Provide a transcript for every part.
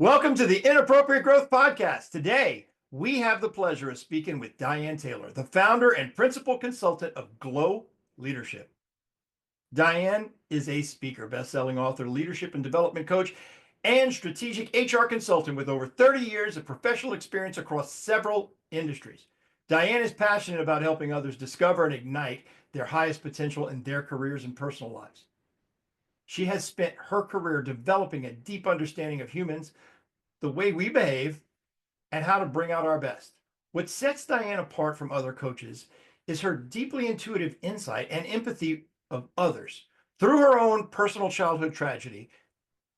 Welcome to the Inappropriate Growth Podcast. Today, we have the pleasure of speaking with Diane Taylor, the founder and principal consultant of Glow Leadership. Diane is a speaker, best-selling author, leadership and development coach, and strategic HR consultant with over 30 years of professional experience across several industries. Diane is passionate about helping others discover and ignite their highest potential in their careers and personal lives. She has spent her career developing a deep understanding of humans, the way we behave, and how to bring out our best. What sets Diane apart from other coaches is her deeply intuitive insight and empathy of others. Through her own personal childhood tragedy,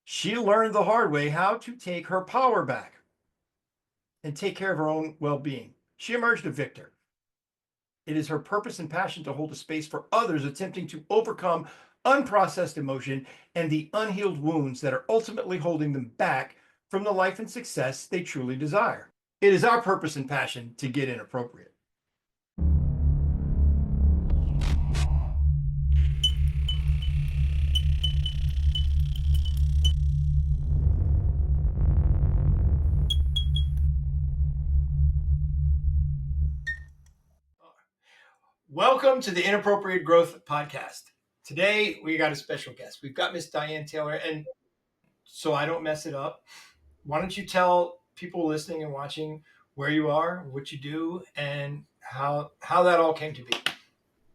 she learned the hard way how to take her power back and take care of her own well-being. She emerged a victor. It is her purpose and passion to hold a space for others attempting to overcome unprocessed emotion and the unhealed wounds that are ultimately holding them back from the life and success they truly desire. It is our purpose and passion to get inappropriate. Welcome to the Inappropriate Growth Podcast. Today, we got a special guest. We've got Miss Diane Taylor, and so I don't mess it up, why don't you tell people listening and watching where you are, what you do, and how that all came to be.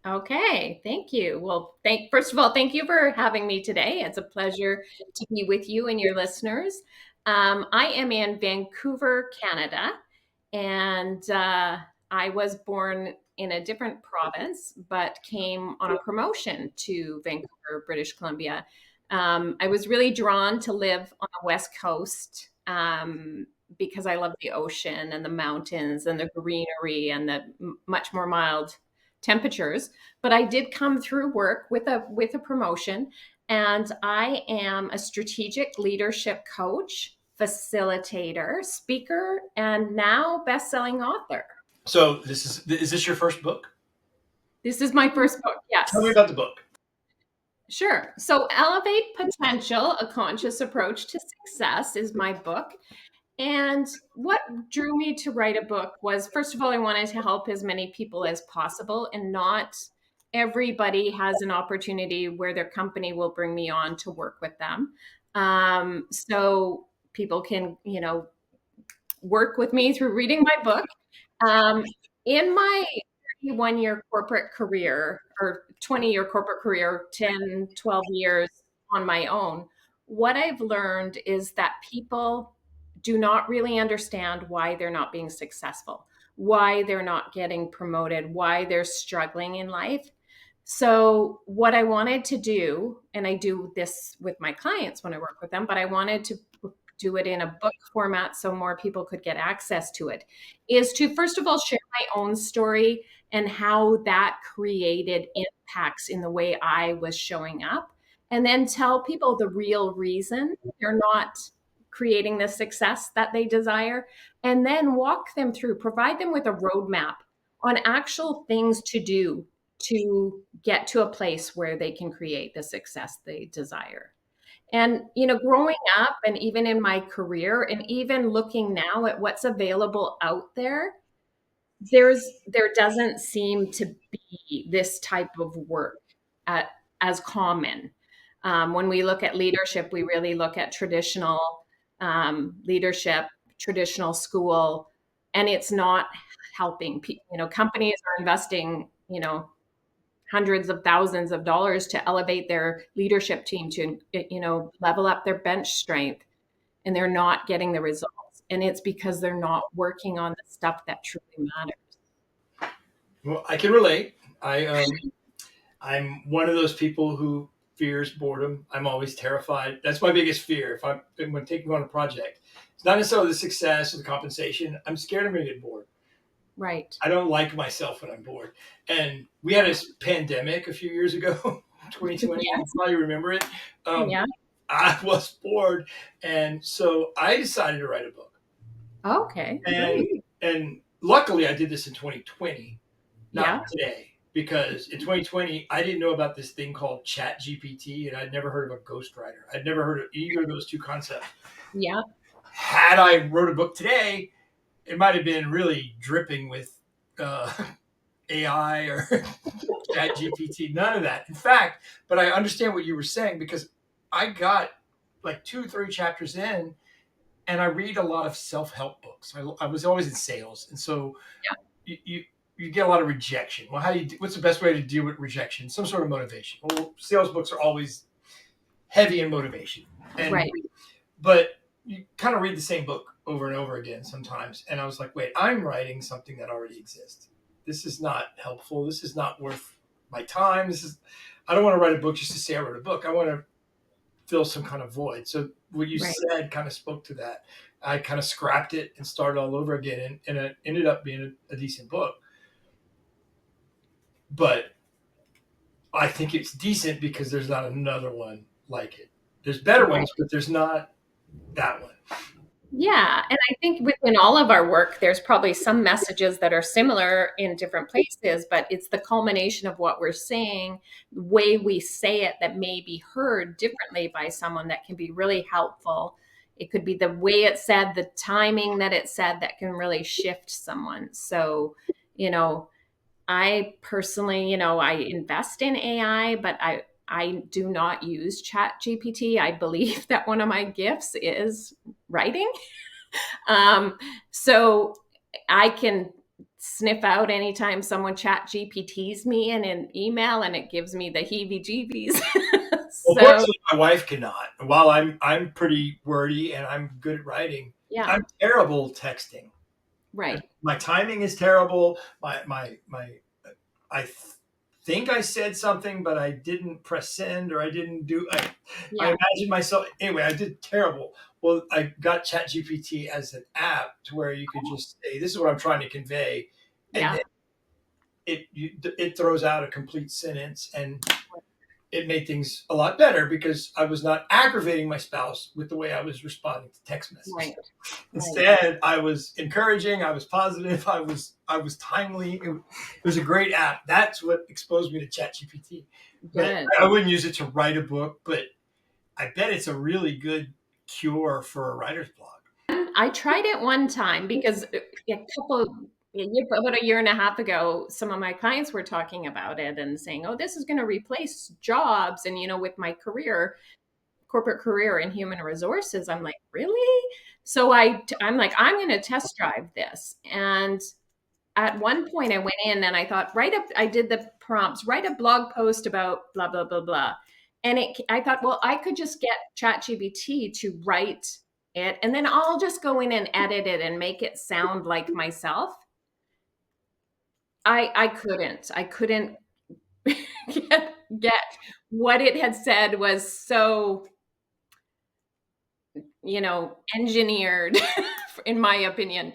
Okay, thank you. Well, first of all, thank you for having me today. It's a pleasure to be with you and your listeners. I am in Vancouver, Canada, and I was born in a different province, but came on a promotion to Vancouver, British Columbia. I was really drawn to live on the West Coast because I love the ocean and the mountains and the greenery and the much more mild temperatures. But I did come through work with a promotion, and I am a strategic leadership coach, facilitator, speaker, and now best-selling author. So is this your first book? This is my first book, yes. Tell me about the book. Sure. So Elevate Potential, A Conscious Approach to Success is my book. And what drew me to write a book was, first of all, I wanted to help as many people as possible, and not everybody has an opportunity where their company will bring me on to work with them. So people can, work with me through reading my book. In my 31-year corporate career or 20-year corporate career, 10, 12 years on my own, what I've learned is that people do not really understand why they're not being successful, why they're not getting promoted, why they're struggling in life. So what I wanted to do, and I do this with my clients when I work with them, but I wanted to do it in a book format so more people could get access to it, is to first of all share my own story and how that created impacts in the way I was showing up, and then tell people the real reason they're not creating the success that they desire, and then walk them through, provide them with a roadmap on actual things to do to get to a place where they can create the success they desire. And, growing up and even in my career and even looking now at what's available out there, there doesn't seem to be this type of work as common. When we look at leadership, we really look at traditional leadership, traditional school, and it's not helping. Companies are investing, hundreds of thousands of dollars to elevate their leadership team to, level up their bench strength, and they're not getting the results. And it's because they're not working on the stuff that truly matters. Well, I can relate. I'm one of those people who fears boredom. I'm always terrified. That's my biggest fear. When taking on a project, it's not necessarily the success or the compensation. I'm scared I'm going to get bored. Right. I don't like myself when I'm bored. And we had a pandemic a few years ago, 2020. Yes. You probably remember it. Yeah. I was bored. And so I decided to write a book. Okay. And luckily I did this in 2020, not today. Because in 2020, I didn't know about this thing called Chat GPT, and I'd never heard of a ghostwriter. I'd never heard of either of those two concepts. Yeah. had I wrote a book today, it might have been really dripping with uh, AI or Chat GPT. None of that. In fact, but I understand what you were saying because I got like 2, 3 chapters in, and I read a lot of self-help books. I was always in sales, and so you get a lot of rejection. Well, what's the best way to deal with rejection? Some sort of motivation. Well, sales books are always heavy in motivation, Right. but you kind of read the same book over and over again sometimes. And I was like, wait, I'm writing something that already exists. This is not helpful. This is not worth my time. I don't want to write a book just to say I wrote a book. I want to fill some kind of void. So what you said kind of spoke to that. I kind of scrapped it and started all over again, and it ended up being a decent book. But I think it's decent because there's not another one like it. There's better ones, but there's not that one. Yeah, and I think within all of our work, there's probably some messages that are similar in different places, but it's the culmination of what we're saying, the way we say it that may be heard differently by someone that can be really helpful. It could be the way it's said, the timing that it's said that can really shift someone. So, I personally, I invest in AI, but I do not use Chat GPT. I believe that one of my gifts is writing. So I can sniff out anytime someone Chat GPTs me in an email, and it gives me the heebie-jeebies. Well, fortunately, my wife cannot. While I'm pretty wordy and I'm good at writing, yeah, I'm terrible texting. right. My timing is terrible. I think I said something, but I didn't press send, or I didn't do. I imagine myself anyway. I did terrible. Well, I got ChatGPT as an app to where you could just say, "This is what I'm trying to convey," and then it throws out a complete sentence, and it made things a lot better because I was not aggravating my spouse with the way I was responding to text messages. Right. Instead, I was encouraging, I was positive, I was timely. It was a great app. That's what exposed me to ChatGPT. But I wouldn't use it to write a book, but I bet it's a really good cure for a writer's block. I tried it one time because about a year and a half ago, some of my clients were talking about it and saying, "Oh, this is going to replace jobs." And with my corporate career in human resources, I'm like, really? So I'm like, I'm going to test drive this. And at one point, I went in and I thought, I did the prompts, write a blog post about blah blah blah blah, and I thought, well, I could just get ChatGPT to write it, and then I'll just go in and edit it and make it sound like myself. I couldn't get what it had said was so engineered, in my opinion.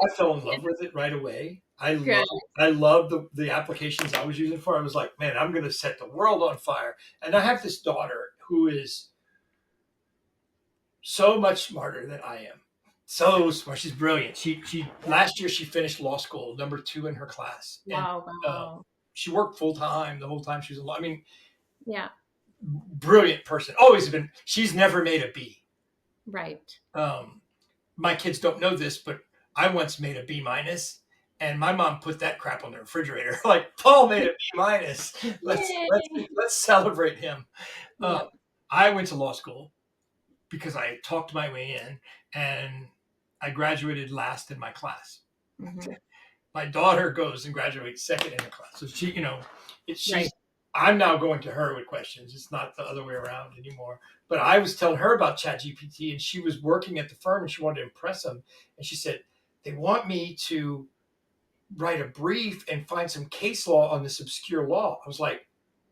I fell in love with it right away. I love the applications I was using for it. I was like, man, I'm going to set the world on fire. And I have this daughter who is so much smarter than I am. So smart. She's brilliant. She last year she finished law school, number 2 in her class. Wow, And wow. she worked full time the whole time she was in law. I mean, Yeah. Brilliant person. Always been. She's never made a B. Right. My kids don't know this, but I once made a B minus, and my mom put that crap on the refrigerator. Like, Paul made a B minus. Let's celebrate him. I went to law school because I talked my way in, and I graduated last in my class. Mm-hmm. My daughter goes and graduates second in the class. So I'm now going to her with questions. It's not the other way around anymore. But I was telling her about ChatGPT, and she was working at the firm, and she wanted to impress them. And she said, they want me to write a brief and find some case law on this obscure law. I was like,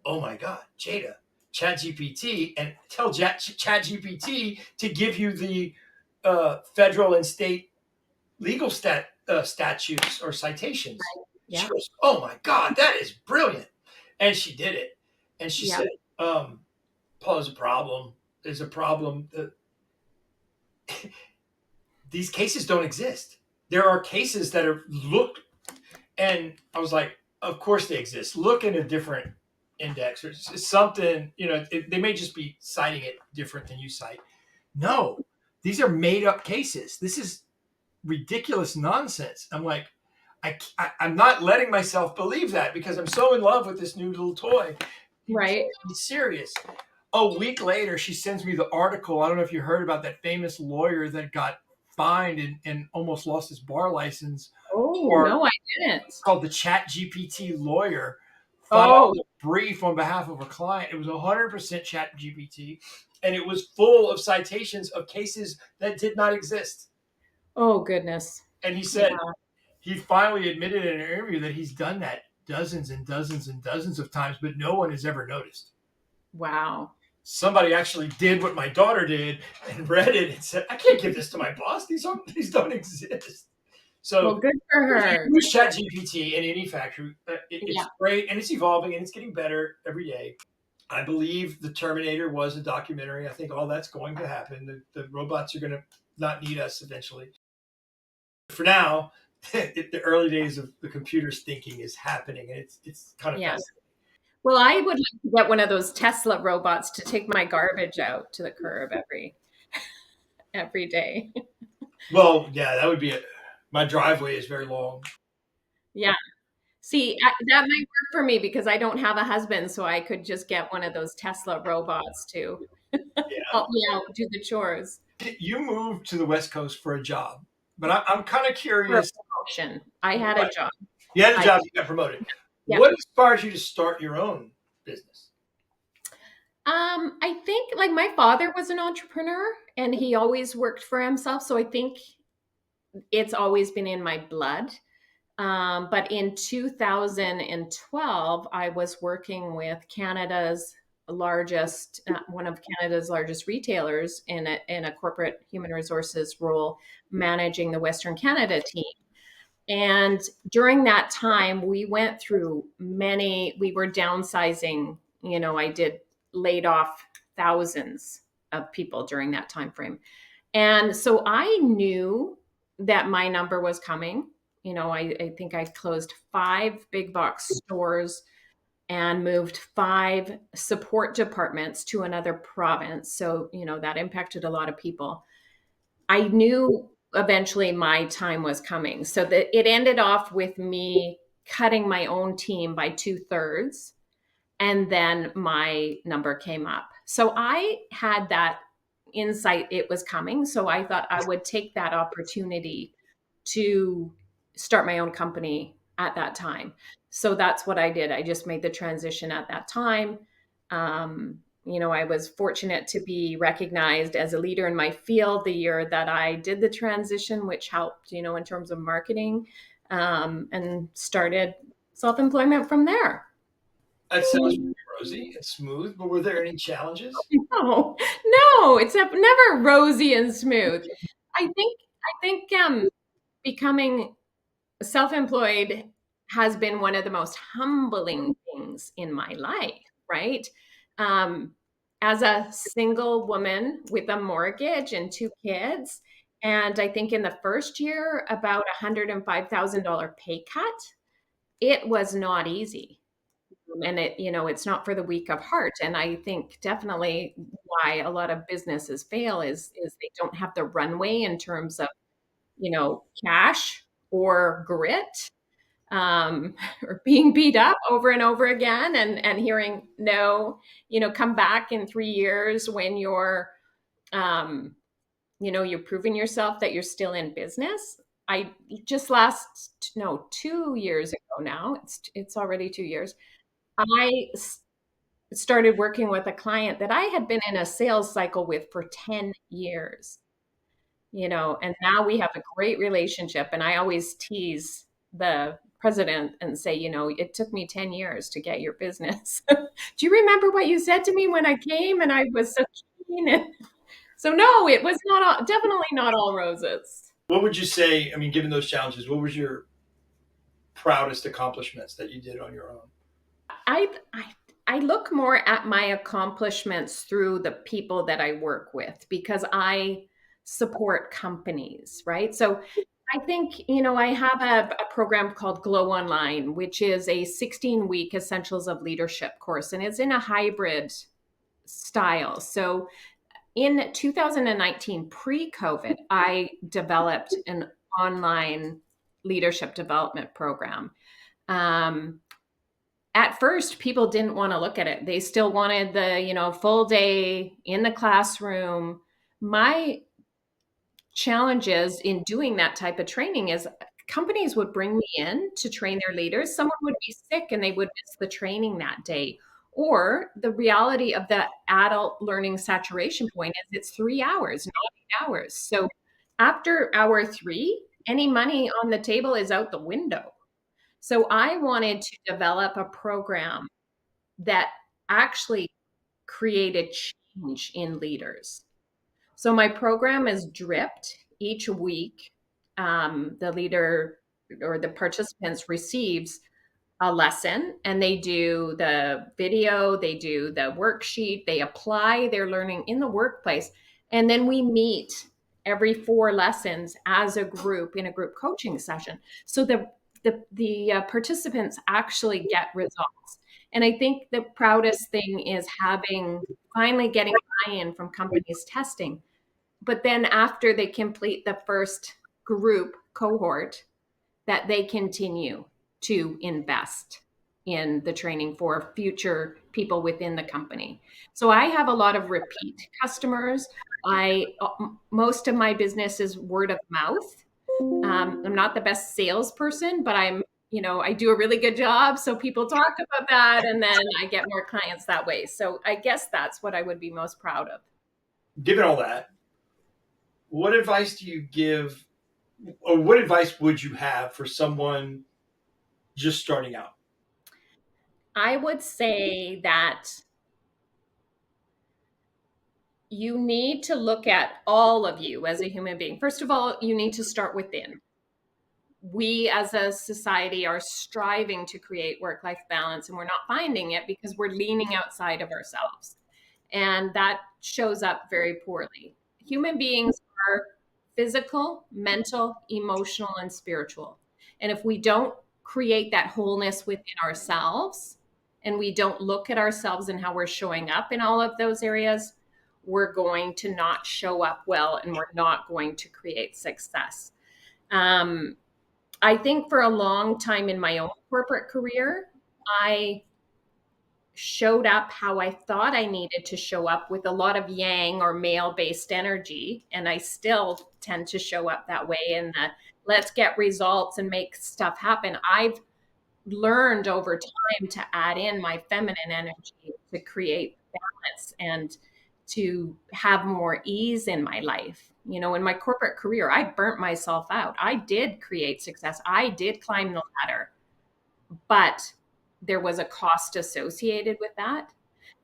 oh my God, Jada, ChatGPT, and tell ChatGPT to give you the federal and state legal statutes or citations. Right. Yeah. She goes, oh my God, that is brilliant. And she did it. And she said, Paul, there's a problem. There's a problem. These cases don't exist. There are cases that are looked, and I was like, of course they exist. Look in a different index or something, they may just be citing it different than you cite. No, these are made up cases. This is ridiculous nonsense. I'm like, I'm not letting myself believe that because I'm so in love with this new little toy. You Right. can't be serious. A week later, she sends me the article. I don't know if you heard about that famous lawyer that got fined and almost lost his bar license Oh, for no, I didn't. called the Chat GPT lawyer filed Oh, a brief on behalf of a client. It was 100% Chat GPT, and it was full of citations of cases that did not exist. oh goodness. And he Yeah. said he finally admitted in an interview that he's done that dozens and dozens and dozens of times, but no one has ever noticed. Wow. Somebody actually did what my daughter did and read it and said, "I can't give this to my boss. These don't exist." Well, So good for if you her. use ChatGPT in any factory, it's Yeah. great and it's evolving and it's getting better every day. I believe the Terminator was a documentary. I think all that's going to happen. The robots are going to not need us eventually. For now, the early days of the computer's thinking is happening, and it's kind of Yeah. fascinating. Well, I would like to get one of those Tesla robots to take my garbage out to the curb every day. Well, yeah, that would be it. My driveway is very long. Yeah. See, that might work for me because I don't have a husband, so I could just get one of those Tesla robots to Yeah, help me out do the chores you moved to the West Coast for a job, but I'm kind of for a curious. promotion. I had a What job. you had a I job, you got promoted. Yeah. What inspires you to start your own business? I think like my father was an entrepreneur and he always worked for himself, so I think it's always been in my blood. But in 2012, I was working with one of Canada's largest retailers in a corporate human resources role, managing the Western Canada team. And during that time, we went through we were downsizing. I did laid off thousands of people during that time frame. And so I knew that my number was coming. I think I closed 5 big box stores and moved 5 support departments to another province. So, that impacted a lot of people. I knew eventually my time was coming. So that it ended off with me cutting my own team by 2/3, and then my number came up. So I had that insight it was coming. So I thought I would take that opportunity to start my own company at that time. So that's what I did. I just made the transition at that time. I was fortunate to be recognized as a leader in my field the year that I did the transition, which helped, in terms of marketing, and started self employment from there. That sounds pretty rosy and smooth, but were there any challenges? No, no, it's never rosy and smooth. I think becoming self-employed has been one of the most humbling things in my life, right? Um, as a single woman with a mortgage and 2 kids, and I think in the first year, about $105,000 pay cut, it was not easy. And it's not for the weak of heart. And I think definitely why a lot of businesses fail is they don't have the runway in terms of, cash or grit, or being beat up over and over again, and hearing no, come back in 3 years when um, you're proving yourself that you're still in business. I just last no 2 years ago now. It's already 2 years. I started working with a client that I had been in a sales cycle with for 10 years, and now we have a great relationship. And I always tease the president and say, it took me 10 years to get your business. Do you remember what you said to me when I came and I was so keen? And so, no, it was definitely not all roses. What would you say? I mean, given those challenges, what was your proudest accomplishments that you did on your own? I, I, I look more at my accomplishments through the people that I work with because I support companies, right? So I think, I have a program called Glow Online, which is a 16-week Essentials of Leadership course, and it's in a hybrid style. So in 2019, pre-COVID, I developed an online leadership development program. Um, at first, people didn't want to look at it. They still wanted the, full day in the classroom. My challenges in doing that type of training is companies would bring me in to train their leaders. Someone would be sick and they would miss the training that day. Or the reality of the adult learning saturation point is it's 3 hours, not 8 hours. So after hour three, any money on the table is out the window. So I wanted to develop a program that actually created change in leaders. So my program is dripped each week. The leader or the participants receives a lesson and they do the video, they do the worksheet, they apply their learning in the workplace. And then we meet every 4 lessons as a group in a group coaching session. So the participants actually get results. And I think the proudest thing is having finally getting buy-in from companies testing. But then after they complete the first group cohort, that they continue to invest in the training for future people within the company. So I have a lot of repeat customers. I Most of my business is word of mouth. I'm not the best salesperson, but I do a really good job. So people talk about that, and then I get more clients that way. So I guess that's what I would be most proud of. Given all that, what advice do you give, or what advice would you have for someone just starting out? I would say that you need to look at all of you as a human being. First of all, you need to start within. We as a society are striving to create work life balance, and we're not finding it because we're leaning outside of ourselves. And that shows up very poorly. Human beings are physical, mental, emotional, and spiritual. And if we don't create that wholeness within ourselves and we don't look at ourselves and how we're showing up in all of those areas, we're going to not show up well and we're not going to create success. Um, I think for a long time in my own corporate career, I showed up how I thought I needed to show up with a lot of yang or male based energy. And I still tend to show up that way in the let's get results and make stuff happen. I've learned over time to add in my feminine energy to create balance and to have more ease in my life. In my corporate career, I burnt myself out. I did create success. I did climb the ladder, but there was a cost associated with that.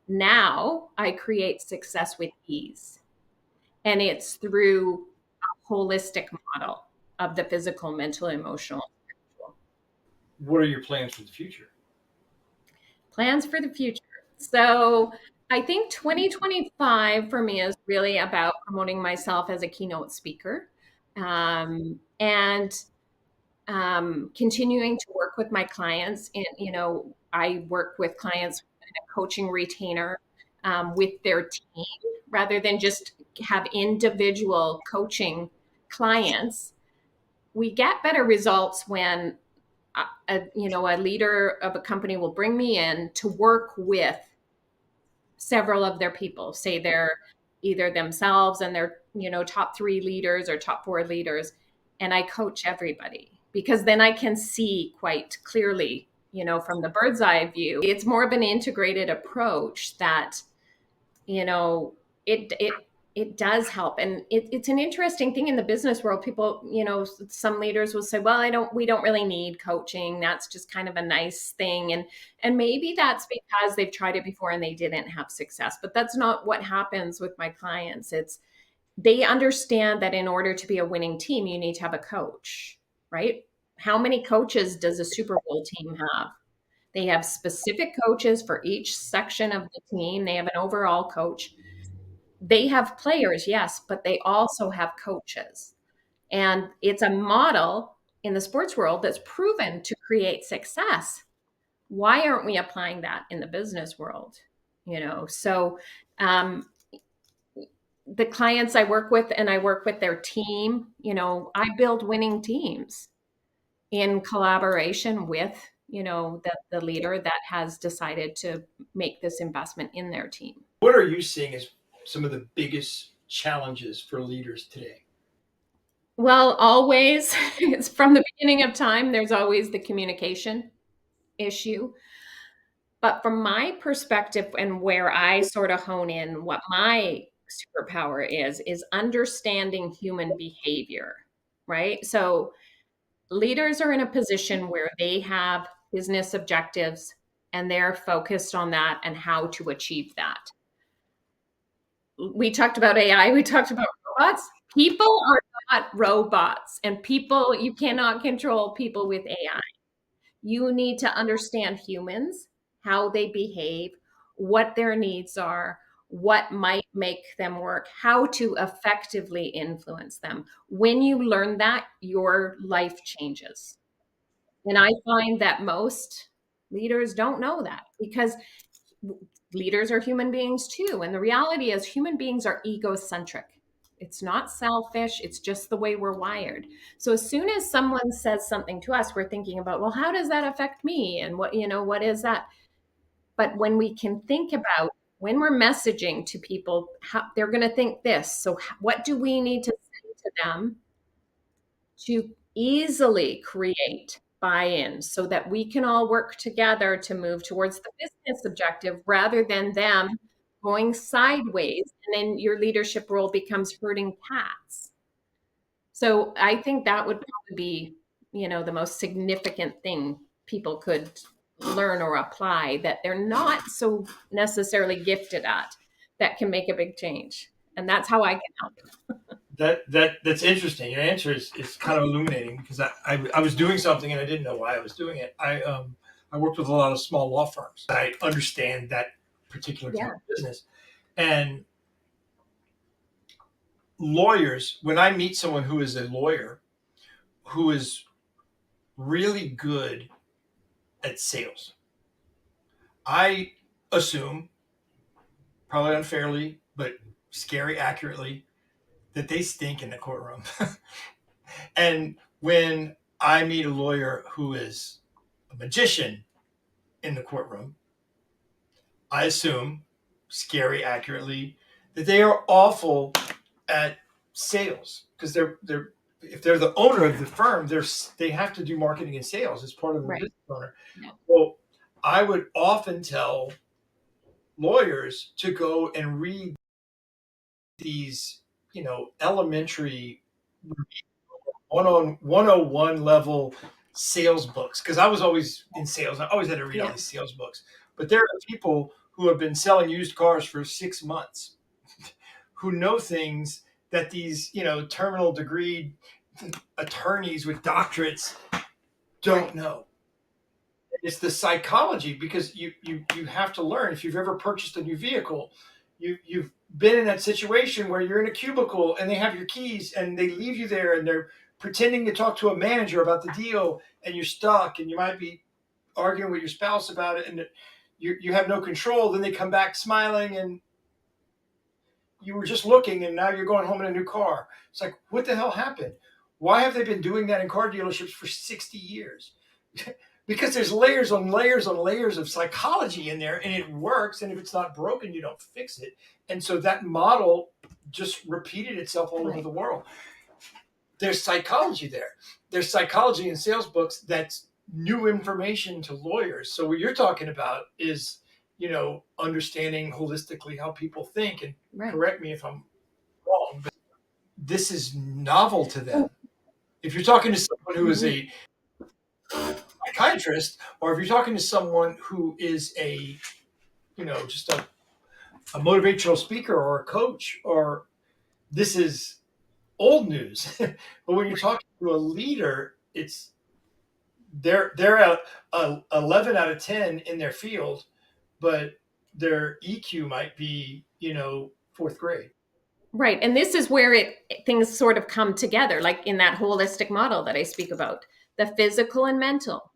Now I create success with ease. And it's through a holistic model of the physical, mental, emotional, spiritual. What are your plans for the future? Plans for the future. So I think 2025 for me is really about promoting myself as a keynote speaker, and continuing to work with my clients. And, I work with clients in a coaching retainer with their team rather than just have individual coaching clients. We get better results when a leader of a company will bring me in to work with several of their people, say they're either themselves and their top 3 leaders or top 4 leaders, and I coach everybody because then I can see quite clearly, from the bird's eye view. It's more of an integrated approach that you know it does help. And it's an interesting thing in the business world. People, some leaders will say, well, we don't really need coaching, that's just kind of a nice thing. And maybe that's because they've tried it before and they didn't have success, but that's not what happens with my clients. It's they understand that in order to be a winning team, you need to have a coach, right? How many coaches does a Super Bowl team have? They have specific coaches for each section of the team. They have an overall coach. They have players, yes, but they also have coaches. And it's a model in the sports world that's proven to create success. Why aren't we applying that in the business world? So um, the clients I work with, and I work with their team, I build winning teams in collaboration with, the leader that has decided to make this investment in their team. What are you seeing as some of the biggest challenges for leaders today? Well, always, it's from the beginning of time, there's always the communication issue. But from my perspective and where I sort of hone in, what my superpower is understanding human behavior, right? So leaders are in a position where they have business objectives and they're focused on that and how to achieve that. We talked about AI, we talked about robots. People are not robots, and people, you cannot control people with AI. You need to understand humans, how they behave, what their needs are, what might make them work, how to effectively influence them. When you learn that, your life changes. And I find that most leaders don't know that because leaders are human beings too. And the reality is, human beings are egocentric. It's not selfish, it's just the way we're wired. So as soon as someone says something to us, we're thinking about, well, how does that affect me? And what is that? But when we can think about when we're messaging to people, how they're going to think this. So what do we need to say to them to easily create buy-in so that we can all work together to move towards the business objective rather than them going sideways, and then your leadership role becomes herding cats. So I think that would probably be, the most significant thing people could learn or apply that they're not so necessarily gifted at, that can make a big change. And that's how I can help. That's interesting. Your answer is kind of illuminating because I was doing something and I didn't know why I was doing it. I worked with a lot of small law firms. I understand that particular type Yeah. of business. And lawyers, when I meet someone who is a lawyer who is really good at sales, I assume, probably unfairly, but scary accurately, that they stink in the courtroom. And when I meet a lawyer who is a magician in the courtroom, I assume, scary accurately, that they are awful at sales because they're if they're the owner of the firm, they have to do marketing and sales as part of the Right. business owner. Yeah. Well, I would often tell lawyers to go and read these, elementary 101 level sales books because I was always in sales. I always had to read all these sales books. But there are people who have been selling used cars for 6 months who know things that these, terminal degree attorneys with doctorates don't know. It's the psychology because you have to learn. If you've ever purchased a new vehicle, you've been in that situation where you're in a cubicle and they have your keys and they leave you there and they're pretending to talk to a manager about the deal and you're stuck and you might be arguing with your spouse about it and you have no control. Then they come back smiling and you were just looking and now you're going home in a new car. It's like, what the hell happened? Why have they been doing that in car dealerships for 60 years? Because there's layers on layers on layers of psychology in there and it works. And if it's not broken, you don't fix it. And so that model just repeated itself all over the world. There's psychology there. There's psychology in sales books that's new information to lawyers. So what you're talking about is, understanding holistically how people think. And correct me if I'm wrong, but this is novel to them. If you're talking to someone who is a psychiatrist, or if you're talking to someone who is just a motivational speaker or a coach, or this is old news. But when you're talking to a leader, they're at 11 out of 10 in their field, but their EQ might be, fourth grade. Right. And this is where things sort of come together, like in that holistic model that I speak about, the physical and mental.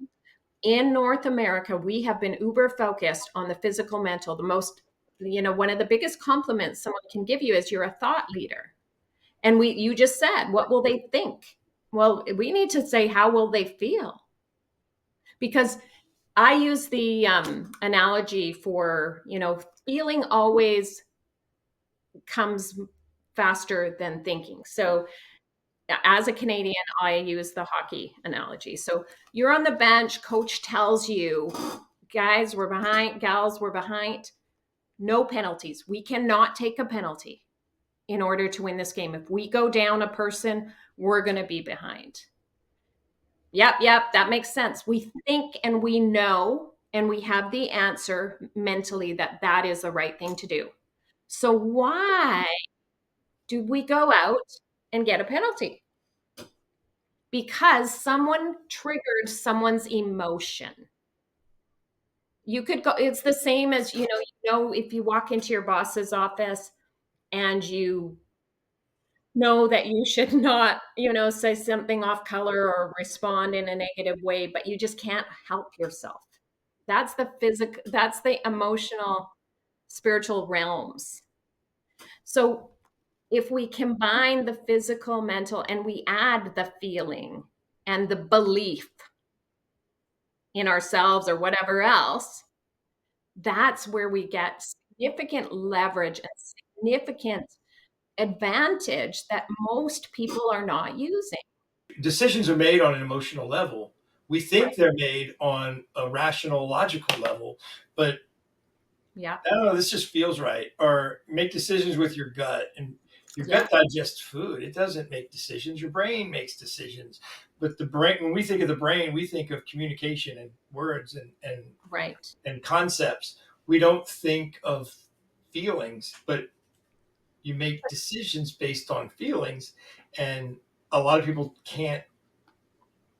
In North America, we have been uber focused on the physical mental, the most one of the biggest compliments someone can give you is you're a thought leader. And you just said, what will they think? Well, we need to say, how will they feel? Because I use the analogy for, feeling always comes faster than thinking. So as a Canadian, I use the hockey analogy. So you're on the bench, coach tells you, guys, we're behind, gals, we're behind. No penalties. We cannot take a penalty in order to win this game. If we go down a person, we're going to be behind. Yep, that makes sense. We think and we know and we have the answer mentally that that is the right thing to do. So why do we go out and get a penalty? Because someone triggered someone's emotion. You could go, it's the same as, if you walk into your boss's office and you know that you should not, say something off color or respond in a negative way, but you just can't help yourself. That's the physical, that's the emotional, spiritual realms. So if we combine the physical, mental, and we add the feeling and the belief in ourselves or whatever else, that's where we get significant leverage and significant advantage that most people are not using. Decisions are made on an emotional level. We think Right. they're made on a rational, logical level, but Yeah. I don't know, this just feels right. Or make decisions with your gut, and your Yeah. gut digests food. It doesn't make decisions. Your brain makes decisions. But the brain, when we think of the brain, we think of communication and words Right. and concepts. We don't think of feelings, but you make decisions based on feelings, and a lot of people can't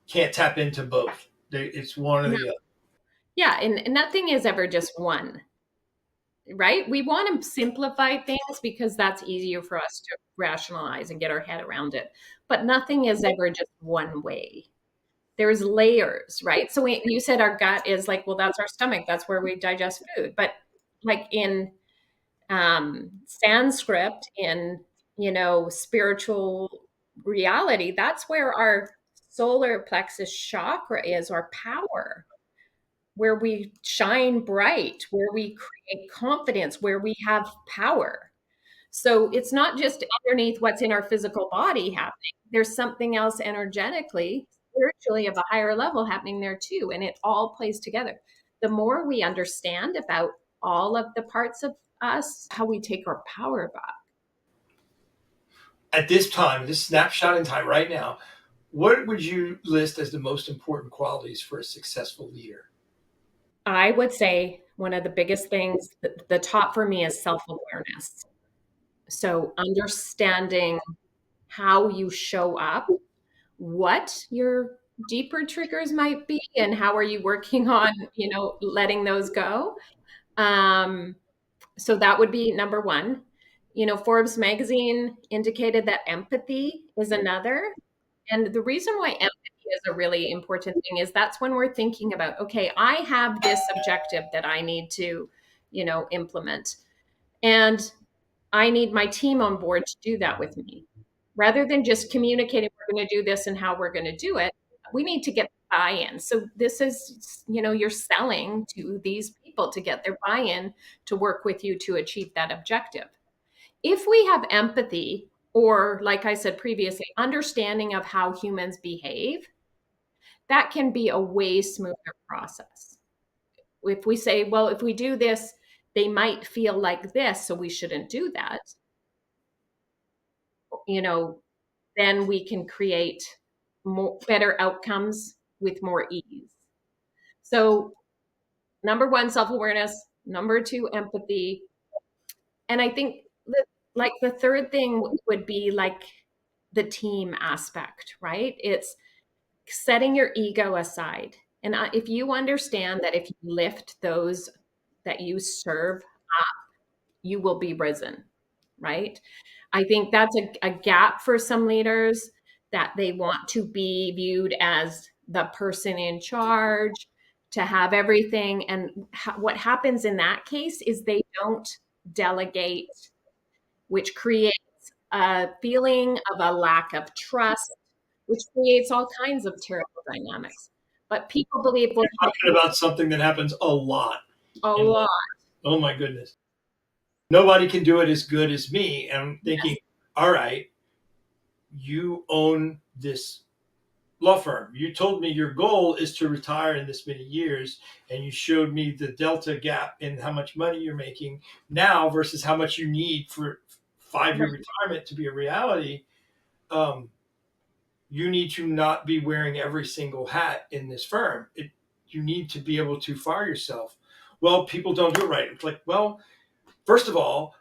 tap into both. It's one or No. the other. Yeah. And nothing is ever just one, right? We want to simplify things because that's easier for us to rationalize and get our head around it. But nothing is ever just one way. There's layers, right? So you said our gut is like, well, that's our stomach. That's where we digest food. But like in Sanskrit, in, spiritual reality, that's where our solar plexus chakra is, our power, where we shine bright, where we create confidence, where we have power. So it's not just underneath what's in our physical body happening. There's something else energetically, spiritually of a higher level happening there too. And it all plays together. The more we understand about all of the parts of us, how we take our power back. At this time, this snapshot in time right now, what would you list as the most important qualities for a successful leader? I would say one of the biggest things, the top for me is self awareness. So understanding how you show up, what your deeper triggers might be, and how are you working on, letting those go. Um, so that would be number one. Forbes magazine indicated that empathy is another. And the reason why empathy is a really important thing is that's when we're thinking about, okay, I have this objective that I need to, implement. And I need my team on board to do that with me. Rather than just communicating, we're going to do this and how we're going to do it, we need to get buy-in. So this is, you're selling to these people to get their buy-in to work with you to achieve that objective. If we have empathy, or like I said previously, understanding of how humans behave, that can be a way smoother process. If we say, well, if we do this, they might feel like this, so we shouldn't do that, you know, then we can create better outcomes with more ease. So, number one, self awareness. Number two, empathy. And I think that, like, the third thing would be like the team aspect, right? It's setting your ego aside. And if you understand that if you lift those that you serve, you will be risen, right? I think that's a gap for some leaders, that they want to be viewed as the person in charge, to have everything. And what happens in that case is they don't delegate, which creates a feeling of a lack of trust, which creates all kinds of terrible dynamics. But people believe we're Talking about something that happens a lot a in lot. life. Oh my goodness. Nobody can do it as good as me. And I'm thinking, Yes, all right, you own this law firm. You told me your goal is to retire in this many years, and you showed me the delta gap in how much money you're making now versus how much you need for 5 year right, retirement to be a reality. Um, you need to not be wearing every single hat in this firm. You need to be able to fire yourself. Well, people don't do it right. It's like, well, first of all,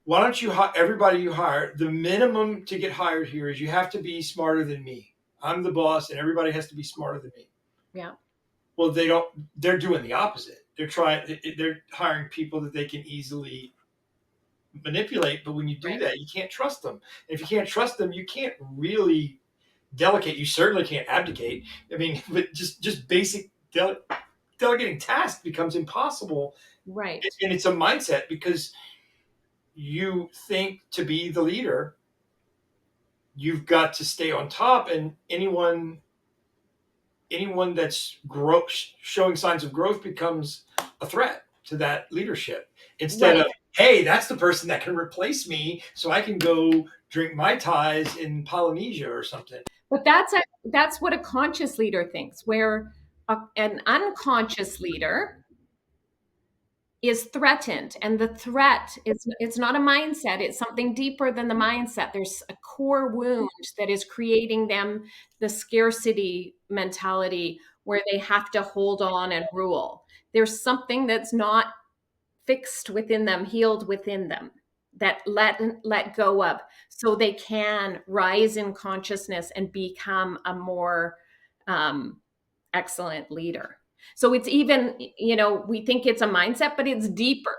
why don't you everybody you hire? The minimum to get hired here is you have to be smarter than me. I'm the boss, and everybody has to be smarter than me. yeah, Well, they don't. They're doing the opposite. They're trying. They're hiring people that they can easily manipulate. But when you do right, that, you can't trust them. And if you can't trust them, you can't really delegate. You certainly can't abdicate. I mean, but just basic delegating tasks becomes impossible, right, and it's a mindset because you think to be the leader, you've got to stay on top, and anyone that's showing signs of growth becomes a threat to that leadership instead right. of, hey, that's the person that can replace me so I can go drink mai tais in Polynesia or something. But that's what a conscious leader thinks, where an unconscious leader is threatened, and the threat is, it's not a mindset, it's something deeper than the mindset. There's a core wound that is creating them the scarcity mentality where they have to hold on and rule. There's something that's not fixed within them, healed within them, that let go of, so they can rise in consciousness and become a more um, excellent leader. So it's even, we think it's a mindset, but it's deeper,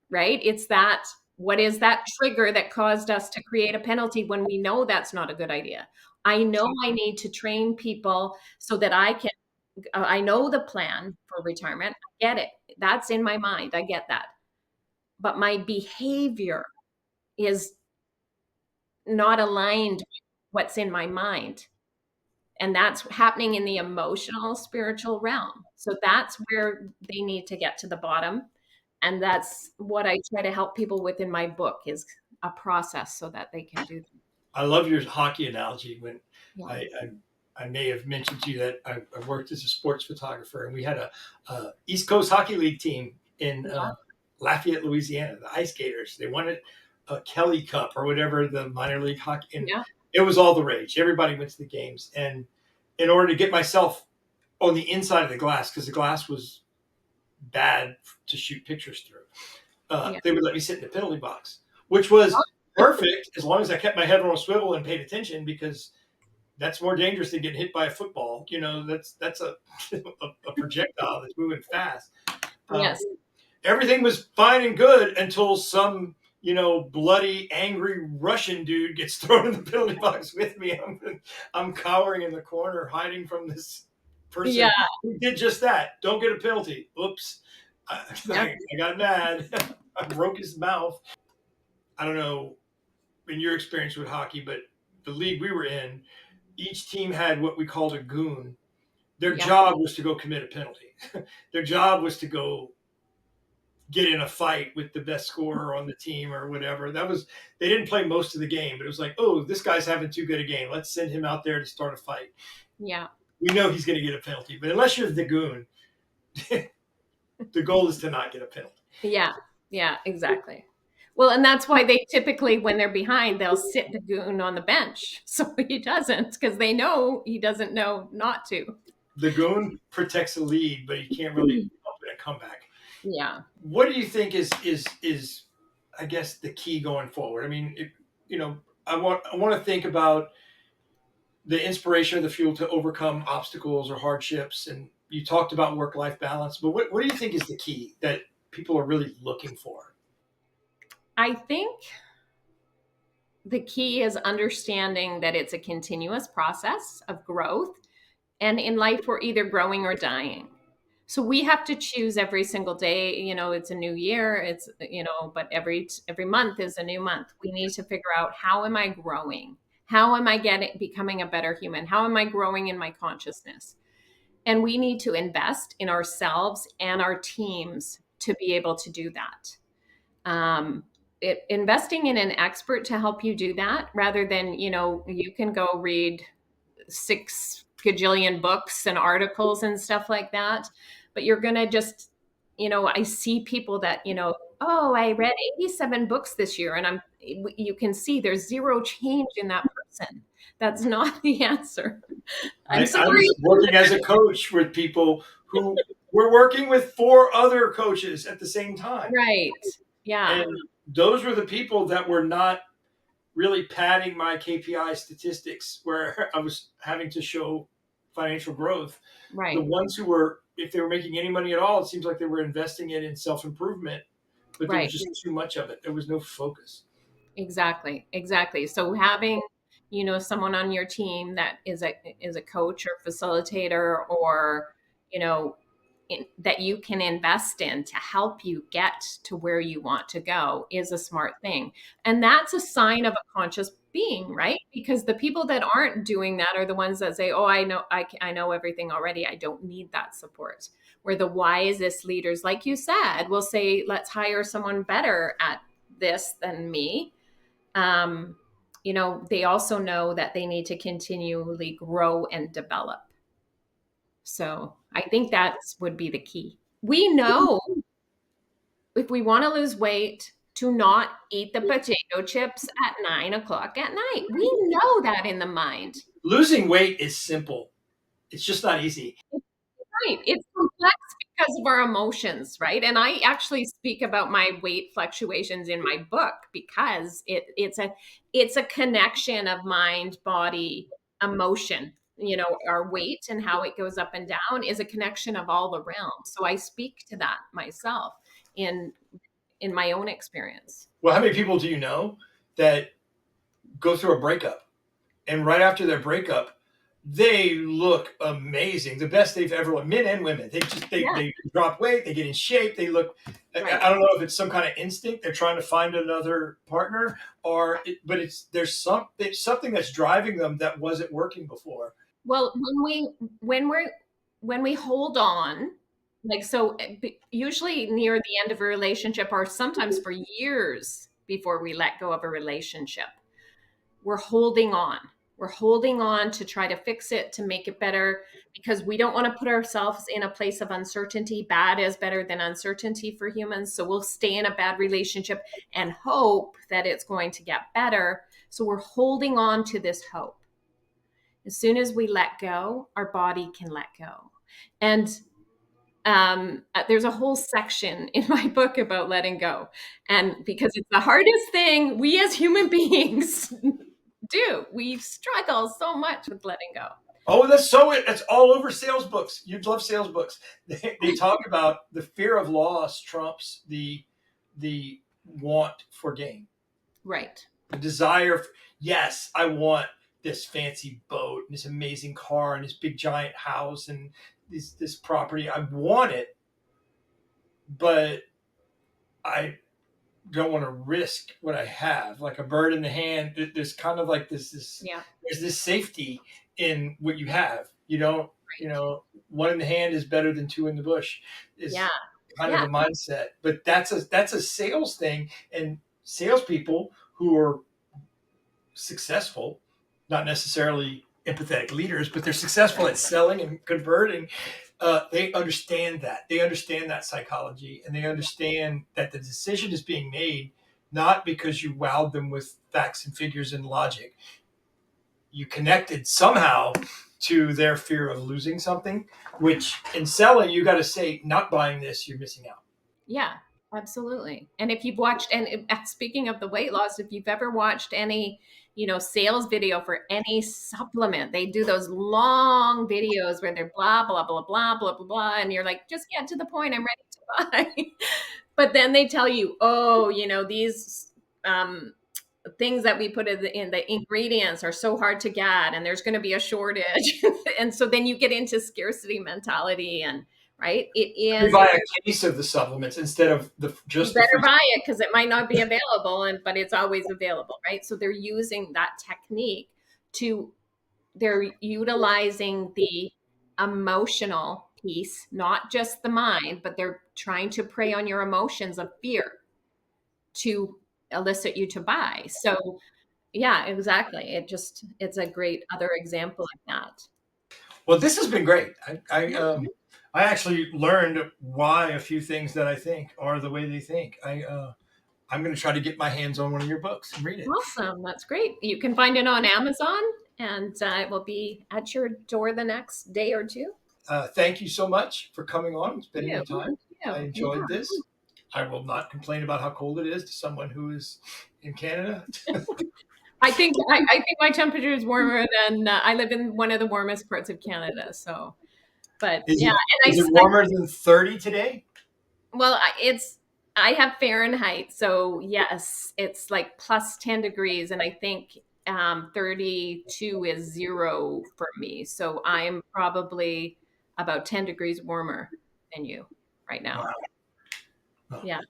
right? It's that, what is that trigger that caused us to create a penalty when we know that's not a good idea? I know I need to train people so that I know the plan for retirement. I get it. That's in my mind. I get that. But my behavior is not aligned with what's in my mind. And that's happening in the emotional, spiritual realm. So that's where they need to get to the bottom. And that's what I try to help people with in my book, is a process so that they can do that. I love your hockey analogy. When Yeah. I, I may have mentioned to you that I worked as a sports photographer, and we had a East Coast Hockey League team in Yeah. Lafayette, Louisiana, the Ice Gators. They wanted a Kelly Cup or whatever the minor league hockey, and Yeah. it was all the rage. Everybody went to the games, and in order to get myself on the inside of the glass, because the glass was bad to shoot pictures through, Yeah. they would let me sit in the penalty box, which was perfect as long as I kept my head on a swivel and paid attention, because that's more dangerous than getting hit by a football. That's a projectile that's moving fast. Um, Yes. Everything was fine and good until some bloody, angry Russian dude gets thrown in the penalty box with me. I'm cowering in the corner, hiding from this Yeah. person who did just that. Don't get a penalty. Oops. Yeah. I got mad. I broke his mouth. I don't know in your experience with hockey, but the league we were in, each team had what we called a goon. Their Yeah. job was to go commit a penalty. Their job was to go get in a fight with the best scorer on the team or whatever. They didn't play most of the game, but it was like, oh, this guy's having too good a game. Let's send him out there to start a fight. Yeah. We know he's going to get a penalty, but unless you're the goon, the goal is to not get a penalty. Yeah. Yeah. Exactly. Well, and that's why they typically, when they're behind, they'll sit the goon on the bench so he doesn't, because they know he doesn't know not to. The goon protects the lead, but he can't really help in a comeback. Yeah. What do you think is I guess the key going forward? I mean, I want to think about the inspiration or the fuel to overcome obstacles or hardships, and you talked about work-life balance, but what do you think is the key that people are really looking for? I think the key is understanding that it's a continuous process of growth. And in life, we're either growing or dying. So we have to choose every single day. It's a new year. But every month is a new month. We need to figure out, how am I growing? How am I becoming a better human? How am I growing in my consciousness? And we need to invest in ourselves and our teams to be able to do that. Um, Investing in an expert to help you do that, rather than, you can go read 6 gajillion books and articles and stuff like that. But you're going to just, I see people that, oh, I read 87 books this year. And you can see there's zero change in that person. That's not the answer. I'm I sorry. was working as a coach with people who were working with 4 other coaches at the same time. Right. Yeah. And those were the people that were not really padding my KPI statistics where I was having to show financial growth. The Right. ones who were, if they were making any money at all, it seems like they were investing it in self improvement, but there was Right. just too much of it. There was no focus. Exactly. Exactly. So having, someone on your team that is a coach or facilitator, or, you know, that you can invest in to help you get to where you want to go, is a smart thing. And that's a sign of a conscious being, right? Because the people that aren't doing that are the ones that say, "Oh, I know everything already. I don't need that support." Where the wisest leaders, like you said, will say, "Let's hire someone better at this than me." um, they also know that they need to continually grow and develop. So I think that would be the key. We know, if we want to lose weight, to not eat the potato chips at 9 o'clock at night. We know that in the mind. Losing weight is simple. It's just not easy. Right. It's complex because of our emotions, right? And I actually speak about my weight fluctuations in my book, because it's a connection of mind, body, emotion. Our weight and how it goes up and down is a connection of all the realms. So I speak to that myself in in my own experience. Well, how many people do you know that go through a breakup, and right after their breakup, they look amazing, the best they've ever looked, men and women. They just Yeah, they drop weight, they get in shape, they look. right. I don't know if it's some kind of instinct, they're trying to find another partner, but there's something that's driving them that wasn't working before. Well, when we hold on, like, so usually near the end of a relationship, or sometimes for years before we let go of a relationship, we're holding on. We're holding on to try to fix it, to make it better, because we don't want to put ourselves in a place of uncertainty. Bad is better than uncertainty for humans. So we'll stay in a bad relationship and hope that it's going to get better. So we're holding on to this hope. As soon as we let go, our body can let go. And there's a whole section in my book about letting go. And because it's the hardest thing we as human beings do, we struggle so much with letting go. Oh, that's all over sales books. You'd love sales books. They talk about the fear of loss trumps the want for gain. Right. The desire for, yes, I want this fancy boat and this amazing car and this big giant house and this property. I want it, but I don't want to risk what I have. Like a bird in the hand, there's kind of like this Yeah. there's this safety in what you have. You don't, Right. one in the hand is better than 2 in the bush Yeah. is kind of Yeah. a mindset. But that's a sales thing, and salespeople who are successful, not necessarily empathetic leaders, but they're successful at selling and converting. They understand that. They understand that psychology, and they understand that the decision is being made not because you wowed them with facts and figures and logic. You connected somehow to their fear of losing something, which in selling, you got to say, not buying this, you're missing out. Yeah, absolutely. And if you've watched, and speaking of the weight loss, if you've ever watched any, sales video for any supplement, they do those long videos where they're blah, blah, blah, blah, blah, blah, blah. And you're like, just get to the point. I'm ready to buy. But then they tell you, oh, these things that we put in the ingredients are so hard to get, and there's going to be a shortage. And so then you get into scarcity mentality, and right? It You is, buy a case of the supplements instead of you just the better free. buy it because it might not be available, but it's always available, right? So they're using that technique to, they're utilizing the emotional piece, not just the mind, but they're trying to prey on your emotions of fear to elicit you to buy. So yeah, exactly. It's a great other example of that. Well, this has been great. Yeah, I actually learned why a few things that I think are the way they think. I'm going to try to get my hands on one of your books and read it. awesome. That's great. You can find it on Amazon, and it will be at your door the next day or two. Thank you so much for coming on and Thank spending you. the time. I Thank you. enjoyed this. I will not complain about how cold it is to someone who is in Canada. I think my temperature is warmer than I live in one of the warmest parts of Canada. So, but Is yeah, it and is it warmer than 30 today? well, it's, I have Fahrenheit, so yes, it's like plus 10 degrees, and I think 32 is zero for me. So I'm probably about 10 degrees warmer than you right now. Wow. Well, Yeah,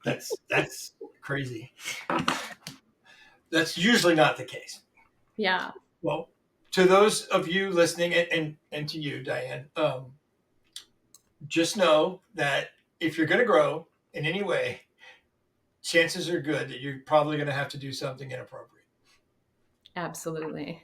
that's crazy. That's usually not the case. yeah, Well, to those of you listening, and to you, Diane, just know that if you're going to grow in any way, chances are good that you're probably going to have to do something inappropriate. absolutely.